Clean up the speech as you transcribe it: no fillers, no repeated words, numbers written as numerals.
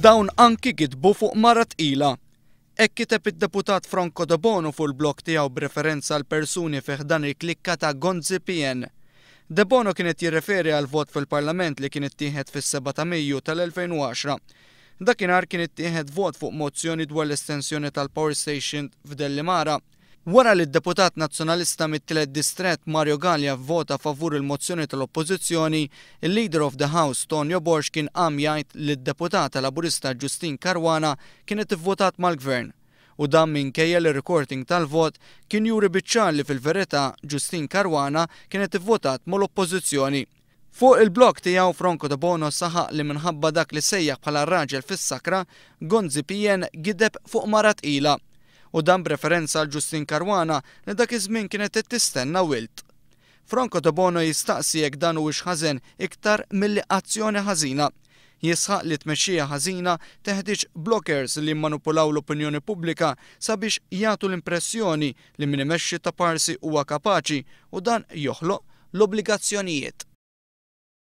Dawn anki gidbu fuq mara tqila. Hekk kiteb id-deputat Franco Debono fuq il-blog tiegħu b'referenza għal persuni fih dan il-klikka ta' Gonzi PN. Debono kienet jirreferi għal vot fil-Parlament li kien ittieħed fis-7 ta' Mejju tal-2010. Dakinhar kien ittieħed vot fuq mozzjoni dwar l-estensjoni tal-Power Station f'Dellimara. Wara li d-deputat nazzjonalista mit-tielet distrett Mario Gallia vvota favur il-mozzjoni tal-Oppożizzjoni, il-Leader of the House Tonio Borx kien qam jgħid li d-deputata Laburista Justyne Caruana kienet ivvotat mal-Gvern. U dan minkejja li recording tal-vot kien juri biċċar li fil-verità Justyne Caruana kienet ivvotat mal-Oppożizzjoni. Fuq il-blog tiegħu Franco Debono saħaq li minħabba dak li sejjaħ bħala raġel fis-sakra, Gonzi PN gideb fuq mara tqila. U dan b'referenza għal Justyne Caruana li dak iż-żmien kienet tistenna wild. Franco Debono jistaqsi jekk dan huwiex ħażen iktar milli azzjoni ħażina. Jisħaq li tmexxija ħażina teħtieġ blockers li jmanipulaw l-opinjoni pubblika sabiex jagħtu l-impressjoni li min imexxi ta' parsi huwa kapaċi u dan joħloq l-obbligazzjonijiet.